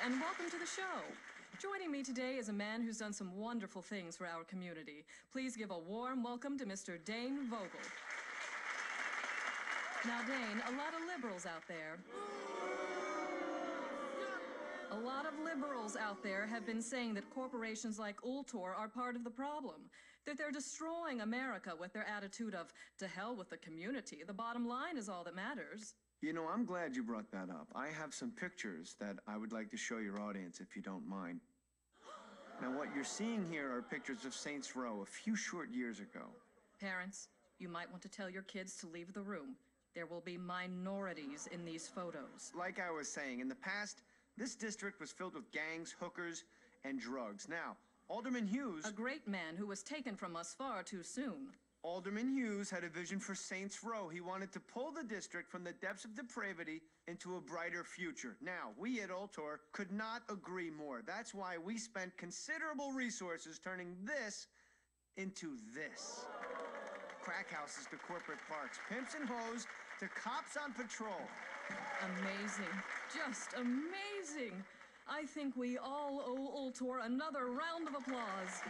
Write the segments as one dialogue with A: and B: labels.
A: and welcome to the show. Joining me today is a man who's done some wonderful things for our community. Please give a warm welcome to Mr. Dane Vogel. Now, Dane, a lot of liberals out there have been saying that corporations like Ultor are part of the problem, that they're destroying America with their attitude of, to hell with the community. The bottom line is all that matters.
B: You know, I'm glad you brought that up. I have some pictures that I would like to show your audience, if you don't mind. Now, what you're seeing here are pictures of Saints Row a few short years ago.
A: Parents, you might want to tell your kids to leave the room. There will be minorities in these photos.
B: Like I was saying, in the past, this district was filled with gangs, hookers, and drugs. Now, Alderman Hughes...
A: A great man who was taken from us far too soon.
B: Alderman Hughes had a vision for Saints Row. He wanted to pull the district from the depths of depravity into a brighter future. Now, we at Ultor could not agree more. That's why we spent considerable resources turning this into this. Crack houses to corporate parks, pimps and hoes to cops on patrol.
A: Amazing. Just amazing. I think we all owe Ultor another round of applause.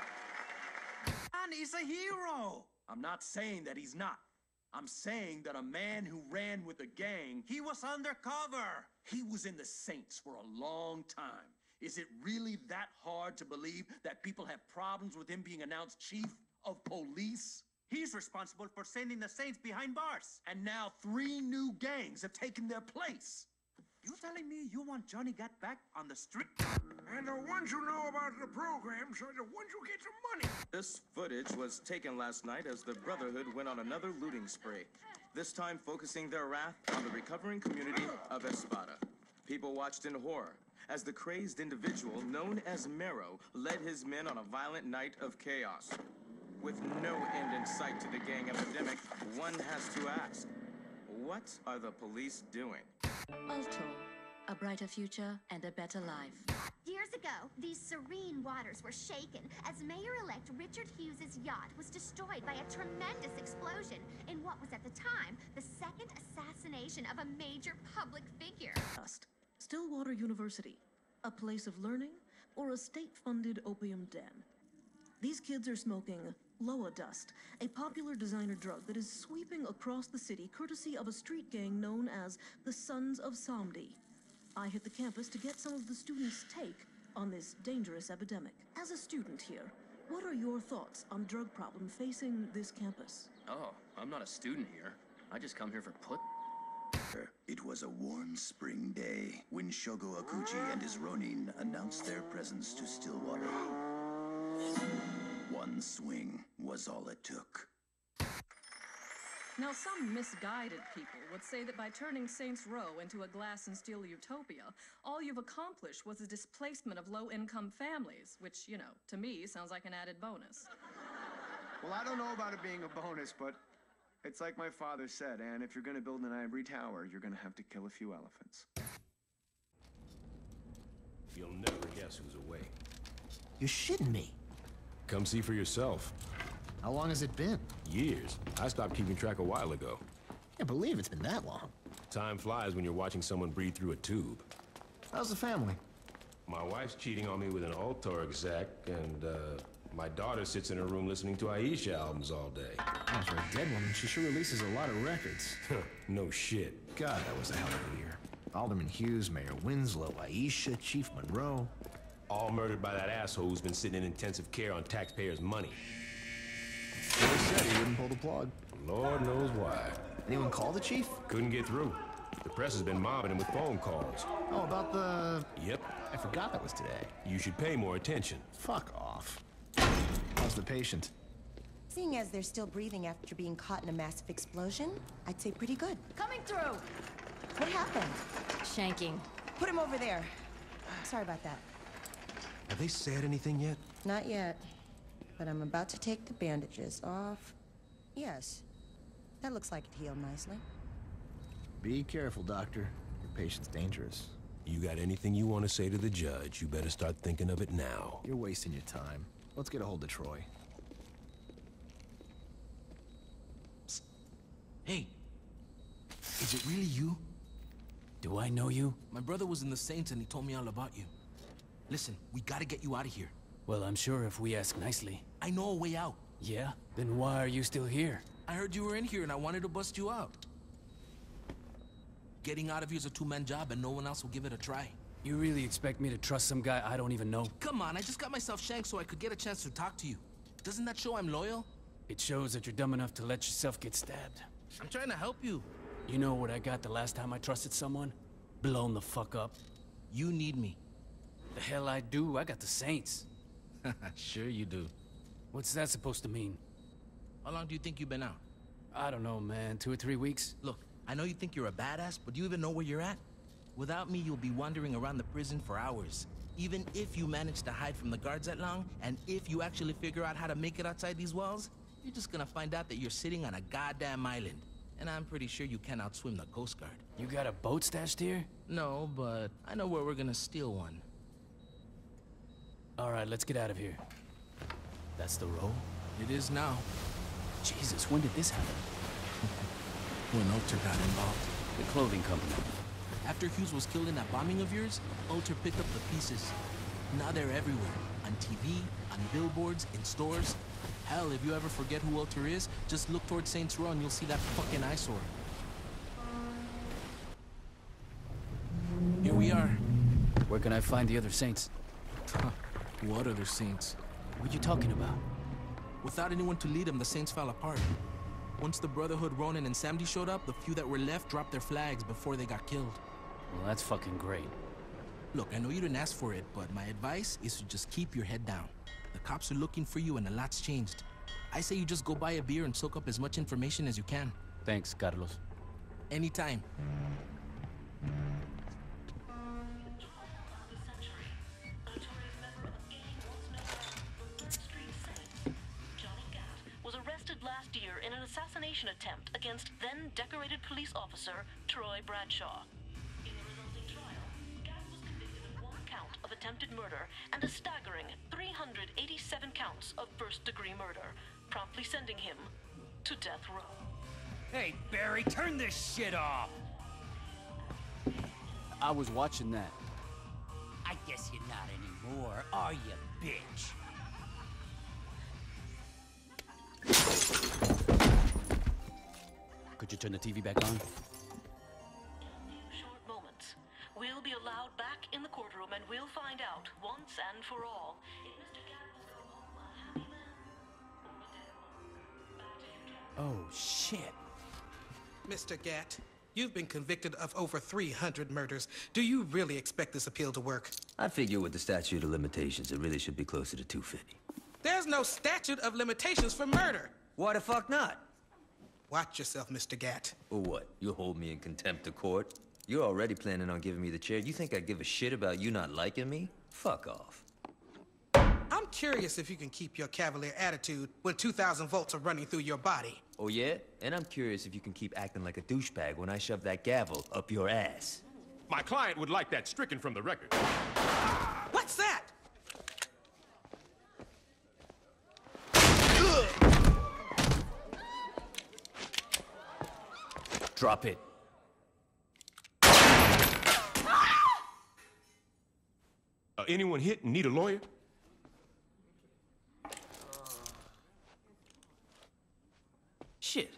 C: And he's a hero. I'm not saying that he's not. I'm saying that a man who ran with a gang... He was undercover. He was in the Saints for a long time. Is it really that hard to believe that people have problems with him being announced chief of police? He's responsible for sending the Saints behind bars. And now 3 new gangs have taken their place. You telling me you want Johnny Gat back on the street?
D: And the ones who know about the programs are the ones who get some money.
E: This footage was taken last night as the Brotherhood went on another looting spree, this time focusing their wrath on the recovering community of Espada. People watched in horror as the crazed individual known as Mero led his men on a violent night of chaos. With no end in sight to the gang epidemic, one has to ask, what are the police doing?
F: Ultor, a brighter future and a better life.
G: Years ago, these serene waters were shaken as Mayor-elect Richard Hughes' yacht was destroyed by a tremendous explosion in what was at the time the second assassination of a major public figure.
H: Stillwater University, a place of learning or a state-funded opium den? These kids are smoking Loa Dust, a popular designer drug that is sweeping across the city courtesy of a street gang known as the Sons of Samdi. I hit the campus to get some of the students' take on this dangerous epidemic. As a student here, what are your thoughts on drug problem facing this campus?
I: Oh, I'm not a student here. I just come here for put.
J: It was a warm spring day when Shogo Akuji and his Ronin announced their presence to Stillwater. One swing was all it took.
A: Now, some misguided people would say that by turning Saints Row into a glass and steel utopia, all you've accomplished was the displacement of low-income families, which, you know, to me, sounds like an added bonus.
B: Well, I don't know about it being a bonus, but it's like my father said, and if you're gonna build an ivory tower, you're gonna have to kill a few elephants.
K: You'll never guess who's awake.
L: You're shitting me.
K: Come see for yourself.
L: How long has it been?
K: Years. I stopped keeping track a while ago.
L: Can't believe it's been that long.
K: Time flies when you're watching someone breathe through a tube.
L: How's the family?
K: My wife's cheating on me with an Ultor exec, and my daughter sits in her room listening to Aisha albums all day.
L: Oh, for a dead woman, she sure releases a lot of records.
K: No shit.
L: God, that was a hell of a year. Alderman Hughes, Mayor Winslow, Aisha, Chief Monroe.
K: All murdered by that asshole who's been sitting in intensive care on taxpayers' money.
L: He said he wouldn't pull the plug.
K: Lord knows why.
L: Anyone call the chief?
K: Couldn't get through. The press has been mobbing him with phone calls.
L: Oh, about the...
K: Yep.
L: I forgot that was today.
K: You should pay more attention.
L: Fuck off. How's the patient?
M: Seeing as they're still breathing after being caught in a massive explosion, I'd say pretty good.
F: Coming through!
M: What happened?
F: Shanking.
M: Put him over there. Sorry about that.
K: Have they said anything yet?
M: Not yet. But I'm about to take the bandages off. Yes. That looks like it healed nicely.
L: Be careful, Doctor. Your patient's dangerous.
K: You got anything you want to say to the judge, you better start thinking of it now.
L: You're wasting your time. Let's get a hold of Troy.
C: Psst. Hey. Is it really you? Do I know you? My brother was in the Saints and he told me all about you.
N: Listen, we gotta get you out of here.
O: Well, I'm sure if we ask nicely.
N: I know a way out.
O: Yeah? Then why are you still here?
N: I heard you were in here and I wanted to bust you out. Getting out of here is a two-man job and no one else will give it a try.
O: You really expect me to trust some guy I don't even know?
N: Come on, I just got myself shanked so I could get a chance to talk to you. Doesn't that show I'm loyal?
O: It shows that you're dumb enough to let yourself get stabbed.
N: I'm trying to help you.
O: You know what I got the last time I trusted someone? Blown the fuck up.
N: You need me.
O: The hell I do? I got the Saints.
N: Sure you do.
O: What's that supposed to mean?
N: How long do you think you've been out?
O: I don't know, man. 2 or 3 weeks?
N: Look, I know you think you're a badass, but do you even know where you're at? Without me, you'll be wandering around the prison for hours. Even if you manage to hide from the guards that long, and if you actually figure out how to make it outside these walls, you're just gonna find out that you're sitting on a goddamn island. And I'm pretty sure you can't outswim the Coast Guard.
O: You got a boat stashed here?
N: No, but I know where we're gonna steal one.
O: All right, let's get out of here. That's the roll?
N: It is now.
O: Jesus, when did this happen?
N: When Ulter got involved.
O: The clothing company.
N: After Hughes was killed in that bombing of yours, Ulter picked up the pieces. Now they're everywhere. On TV, on billboards, in stores. Hell, if you ever forget who Ulter is, just look towards Saints Row and you'll see that fucking eyesore. Here we are.
O: Where can I find the other Saints?
N: What other Saints?
O: What are you talking about?
N: Without anyone to lead them, the Saints fell apart. Once the Brotherhood, Ronin, and Samdi showed up, the few that were left dropped their flags before they got killed.
O: Well, that's fucking great.
N: Look, I know you didn't ask for it, but my advice is to just keep your head down. The cops are looking for you and a lot's changed. I say you just go buy a beer and soak up as much information as you can.
O: Thanks, Carlos.
N: Anytime.
P: Last year in an assassination attempt against then decorated police officer Troy Bradshaw. In the resulting trial, Gatt was convicted of 1 count of attempted murder and a staggering 387 counts of first-degree murder, promptly sending him to death row.
Q: Hey, Barry, turn this shit off!
O: I was watching that.
Q: I guess you're not anymore, are you, bitch?
O: Could you turn the TV back on?
P: In a few short moments, we'll be allowed back in the courtroom and we'll find out once and for all if Mr. Gatt will go home a happy man or a dead one. Back to you, Gatt.
O: Oh, shit.
R: Mr. Gatt, you've been convicted of over 300 murders. Do you really expect this appeal to work?
S: I figure with the statute of limitations, it really should be closer to 250.
R: There's no statute of limitations for murder.
S: Why the fuck not?
R: Watch yourself, Mr. Gatt.
S: Or what? You'll hold me in contempt of court? You're already planning on giving me the chair. You think I give a shit about you not liking me? Fuck off.
R: I'm curious if you can keep your cavalier attitude when 2,000 volts are running through your body.
S: Oh yeah? And I'm curious if you can keep acting like a douchebag when I shove that gavel up your ass.
K: My client would like that stricken from the record.
R: What's that?
O: Drop it.
K: Anyone hit and need a lawyer?
S: Shit.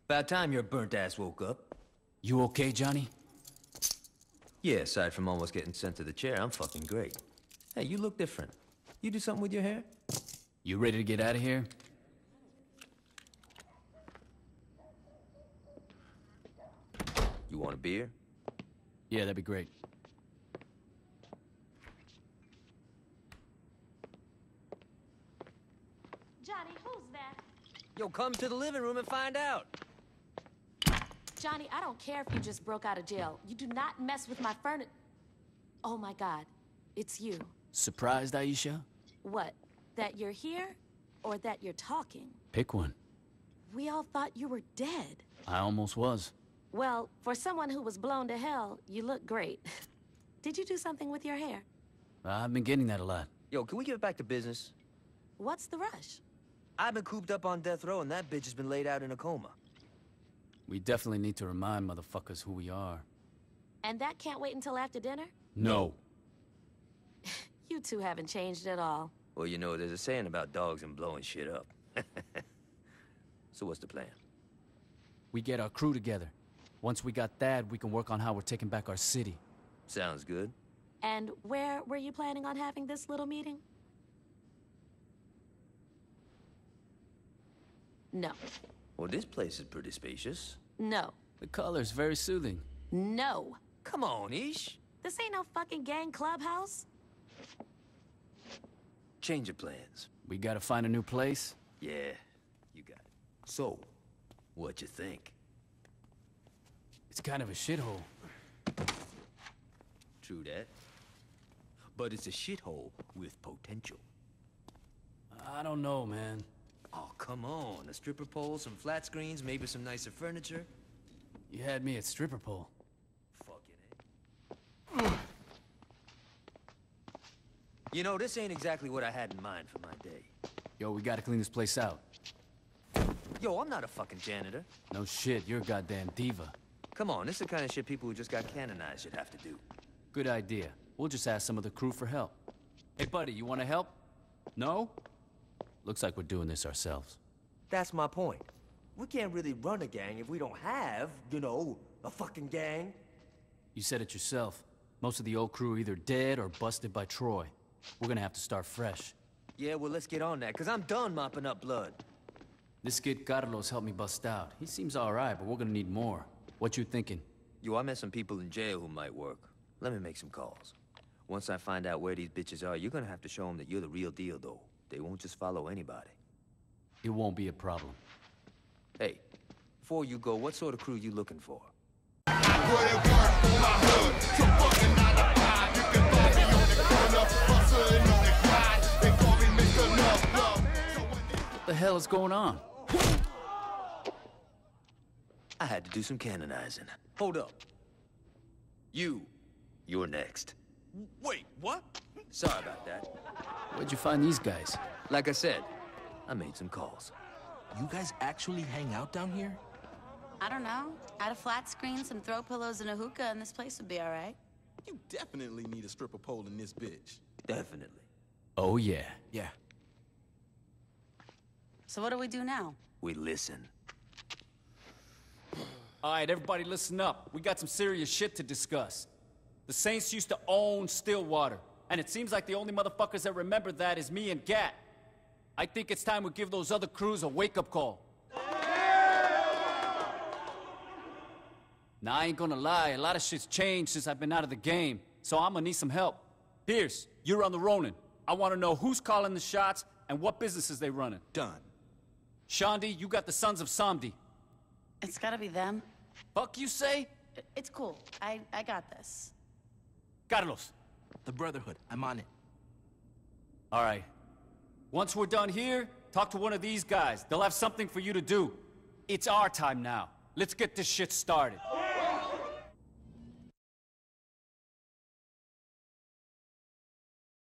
S: About time your burnt ass woke up.
O: You okay, Johnny?
S: Yeah, aside from almost getting sent to the chair, I'm fucking great. Hey, you look different. You do something with your hair?
O: You ready to get out of here?
S: You want a beer?
O: Yeah, that'd be great.
T: Johnny, who's that?
S: Yo, come to the living room and find out.
T: Johnny, I don't care if you just broke out of jail. You do not mess with my furniture. Oh my God, it's you.
O: Surprised, Aisha?
T: What, that you're here or that you're talking?
O: Pick one.
T: We all thought you were dead.
O: I almost was.
T: Well, for someone who was blown to hell, you look great. Did you do something with your hair?
O: I've been getting that a lot.
S: Yo, can we get back to business?
T: What's the rush?
S: I've been cooped up on death row and that bitch has been laid out in a coma.
O: We definitely need to remind motherfuckers who we are.
T: And that can't wait until after dinner?
O: No.
T: You two haven't changed at all.
S: Well, you know, there's a saying about dogs and blowing shit up. So what's the plan?
O: We get our crew together. Once we got that, we can work on how we're taking back our city.
S: Sounds good.
T: And where were you planning on having this little meeting? No.
S: Well, this place is pretty spacious.
T: No.
O: The color's very soothing.
T: No.
S: Come on, Ish.
T: This ain't no fucking gang clubhouse.
S: Change of plans.
O: We gotta find a new place?
S: Yeah, you got it. So, what you think?
O: It's kind of a shithole.
S: True that. But it's a shithole with potential.
O: I don't know, man.
S: Oh, come on. A stripper pole, some flat screens, maybe some nicer furniture.
O: You had me at stripper pole.
S: You know, this ain't exactly what I had in mind for my day.
O: Yo, we gotta clean this place out.
S: Yo, I'm not a fucking janitor.
O: No shit, you're a goddamn diva.
S: Come on, this is the kind of shit people who just got canonized should have to do.
O: Good idea. We'll just ask some of the crew for help. Hey, buddy, you wanna help? No? Looks like we're doing this ourselves.
S: That's my point. We can't really run a gang if we don't have, you know, a fucking gang.
O: You said it yourself. Most of the old crew are either dead or busted by Troy. We're gonna have to start fresh.
S: Yeah, well, let's get on that, because I'm done mopping up blood.
O: This kid Carlos helped me bust out. He seems alright, but we're gonna need more. What you thinking?
S: Yo, I met some people in jail who might work. Let me make some calls. Once I find out where these bitches are, you're gonna have to show them that you're the real deal, though. They won't just follow anybody.
O: It won't be a problem.
S: Hey, before you go, what sort of crew you looking for?
O: What the hell is going on?
S: I had to do some canonizing. Hold up. You're next.
N: Wait, what?
S: Sorry about that.
O: Where'd you find these guys?
S: Like I said, I made some calls.
N: You guys actually hang out down here?
U: I don't know. Add a flat screen, some throw pillows, and a hookah, and this place would be all right.
N: You definitely need a stripper pole in this bitch.
S: Definitely.
O: Oh, yeah.
N: Yeah.
U: So what do we do now?
S: We listen.
O: All right, everybody listen up. We got some serious shit to discuss. The Saints used to own Stillwater, and it seems like the only motherfuckers that remember that is me and Gat. I think it's time we give those other crews a wake-up call. Now, I ain't gonna lie, a lot of shit's changed since I've been out of the game, so I'm gonna need some help. Pierce, you're on the Ronin. I wanna know who's calling the shots and what businesses they running.
N: Done.
O: Shandi, you got the Sons of Samdi.
U: It's gotta be them.
O: Fuck you say?
U: It's cool. I got this.
O: Carlos.
N: The Brotherhood. I'm on it.
O: All right. Once we're done here, talk to one of these guys. They'll have something for you to do. It's our time now. Let's get this shit started.